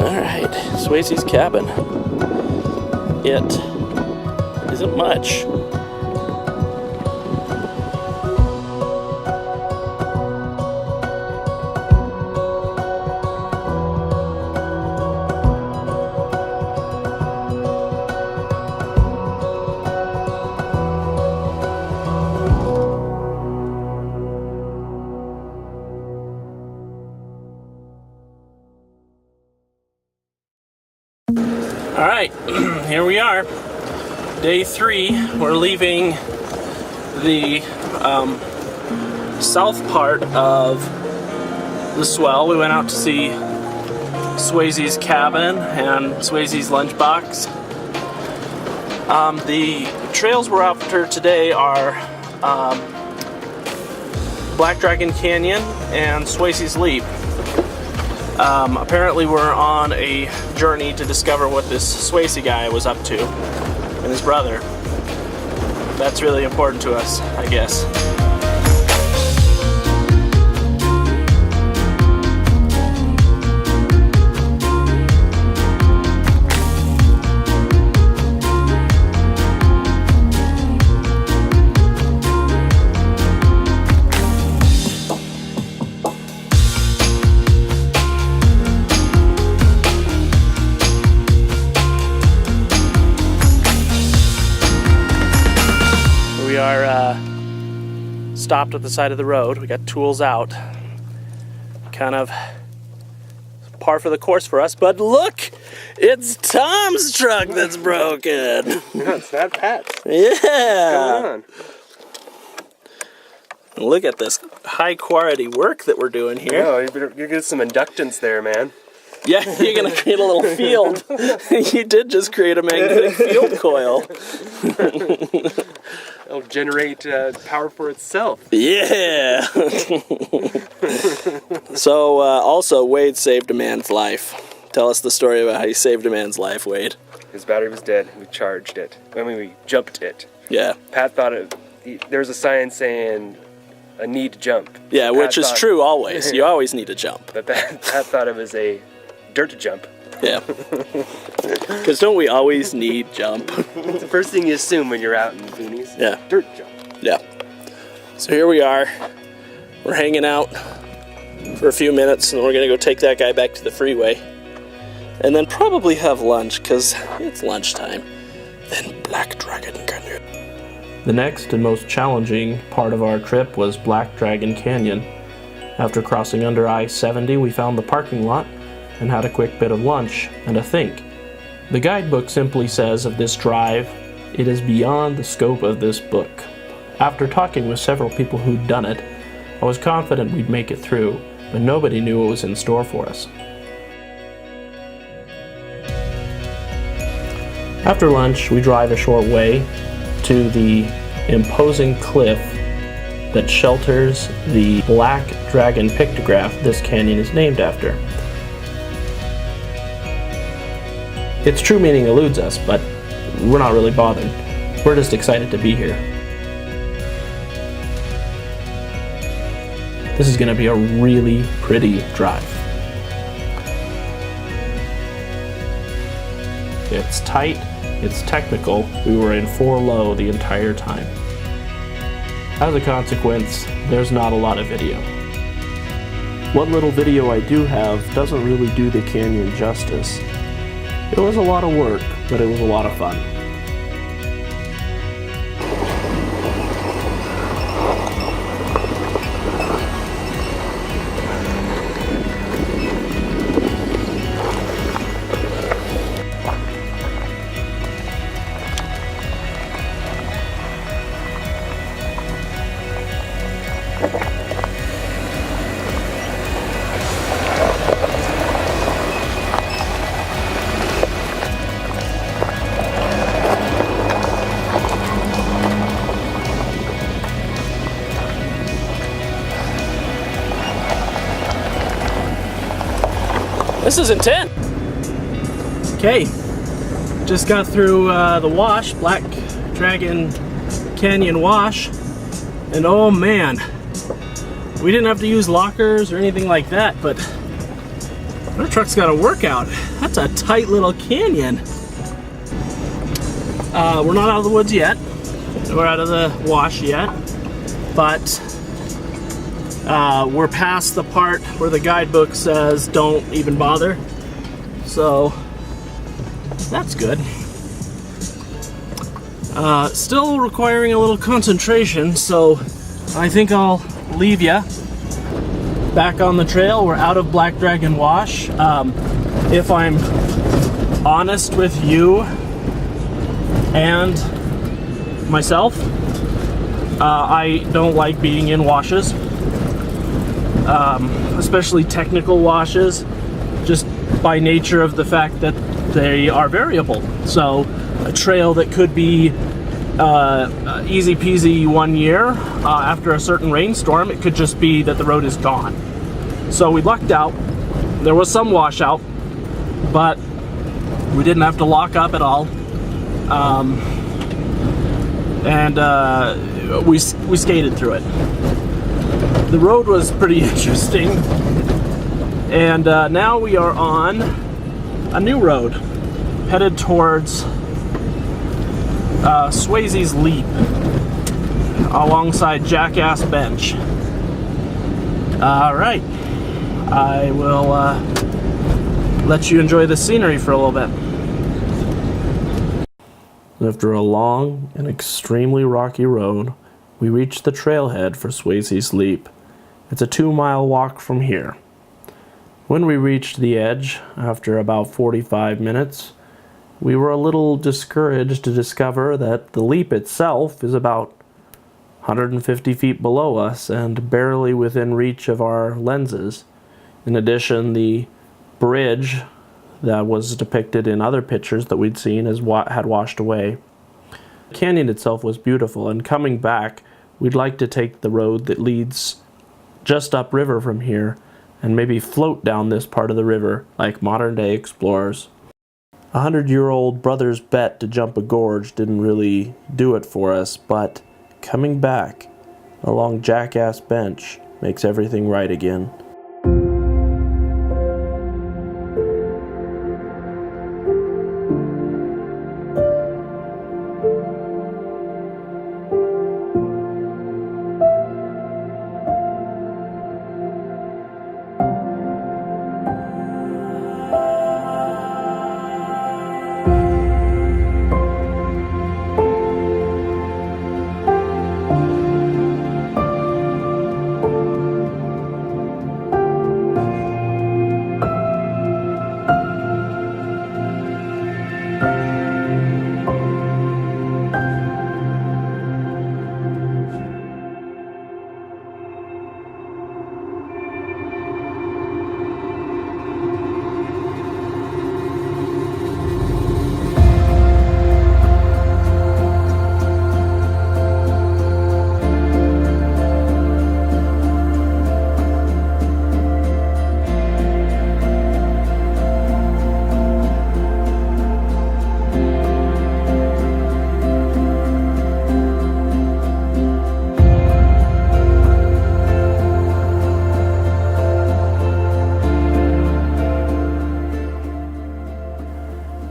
Alright, Swayze's cabin. It isn't much. Alright, here we are. Day 3. We're leaving the south part of the Swell. We went out to see Swayze's cabin and Swayze's lunchbox. The trails we're after today are Black Dragon Canyon and Swayze's Leap. Apparently we're on a journey to discover what this Swayze guy was up to, and his brother. That's really important to us, I guess. We are stopped at the side of the road. We got tools out. Kind of par for the course for us, but look! It's Tom's truck that's broken! No, it's not Pat's. Yeah! What's going on? Look at this high quality work that we're doing here. No, you get some inductance there, man. Yeah, you're gonna create a little field. You did just create a magnetic field coil. It'll generate power for itself. Yeah. So, also, Wade saved a man's life. Tell us the story about how you saved a man's life, Wade. His battery was dead. We charged it. I mean, we jumped it. Yeah. Pat thought there's a sign saying a need to jump. Yeah, which is true always. You always need to jump. But Pat thought it was a dirt jump. Yeah. Because don't we always need jump? It's the first thing you assume when you're out in the boonies. Yeah. Dirt jump. Yeah. So here we are. We're hanging out for a few minutes, and we're going to go take that guy back to the freeway. And then probably have lunch, because it's lunchtime. Then Black Dragon Canyon. The next and most challenging part of our trip was Black Dragon Canyon. After crossing under I-70, we found the parking lot and had a quick bit of lunch and a think. The guidebook simply says of this drive, it is beyond the scope of this book. After talking with several people who'd done it, I was confident we'd make it through, but nobody knew what was in store for us. After lunch, we drive a short way to the imposing cliff that shelters the Black Dragon pictograph this canyon is named after. Its true meaning eludes us, but we're not really bothered. We're just excited to be here. This is going to be a really pretty drive. It's tight, it's technical. We were in 4 low the entire time. As a consequence, there's not a lot of video. What little video I do have doesn't really do the canyon justice. It was a lot of work, but it was a lot of fun. This is intense. Okay, just got through the wash, Black Dragon Canyon wash, and oh man, we didn't have to use lockers or anything like that, but Our truck's got a workout. That's a tight little canyon. We're not out of the woods yet. We're out of the wash yet. But we're past the part where the guidebook says don't even bother. So that's good. Still requiring a little concentration, so I think I'll leave ya back on the trail. We're out of Black Dragon Wash. If I'm honest with you and myself, I don't like being in washes, especially technical washes, just by nature of the fact that they are variable. So a trail that could be easy peasy 1 year, after a certain rainstorm, it could just be that the road is gone. So we lucked out. There was some washout, but we didn't have to lock up at all. We skated through it. The road was pretty interesting, and now we are on a new road headed towards Swayze's Leap alongside Jackass Bench. Alright, I will let you enjoy the scenery for a little bit. After a long and extremely rocky road, we reached the trailhead for Swayze's Leap. It's a 2-mile walk from here. When we reached the edge, after about 45 minutes, we were a little discouraged to discover that the leap itself is about 150 feet below us and barely within reach of our lenses. In addition, the bridge that was depicted in other pictures that we'd seen had washed away. The canyon itself was beautiful, and coming back, we'd like to take the road that leads just upriver from here and maybe float down this part of the river like modern-day explorers. 100-year-old brother's bet to jump a gorge didn't really do it for us, but coming back along Jackass Bench makes everything right again.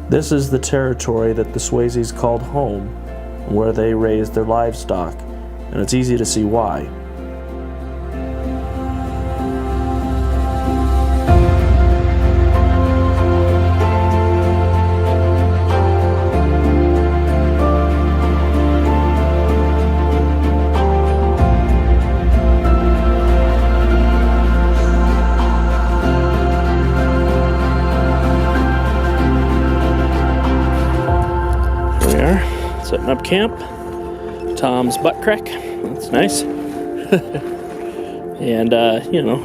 This is the territory that the Swayzes called home, where they raised their livestock, and it's easy to see why. Setting up camp. Tom's butt crack. That's nice. And, you know,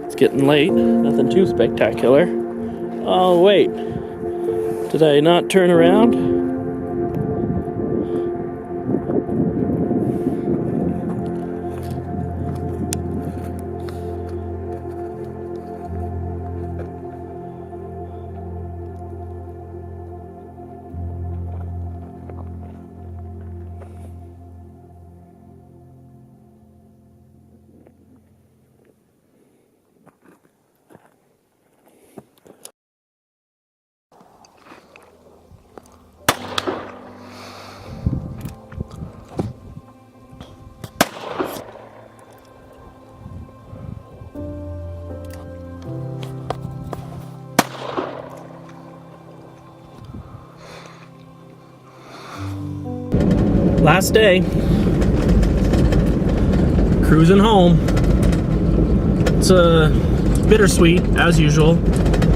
it's getting late. Nothing too spectacular. Oh, wait. Did I not turn around? Last day. Cruising home. It's bittersweet, as usual,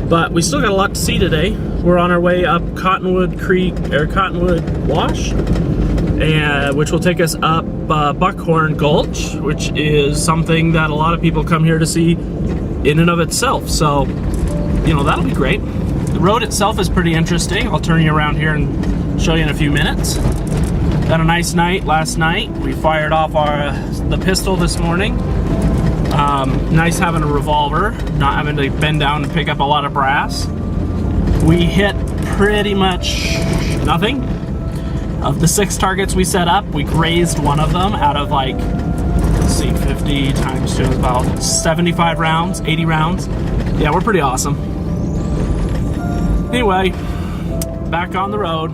but we still got a lot to see today. We're on our way up Cottonwood Creek, or Cottonwood Wash, which will take us up Buckhorn Gulch, which is something that a lot of people come here to see in and of itself. So, you know, that'll be great. The road itself is pretty interesting. I'll turn you around here and show you in a few minutes. Had a nice night last night. We fired off the pistol this morning. Nice having a revolver, not having to bend down and pick up a lot of brass. We hit pretty much nothing. Of the 6 targets we set up, we grazed one of them out of, like, let's see, 50 times 2 is about 75 rounds, 80 rounds. Yeah, we're pretty awesome. Anyway, back on the road.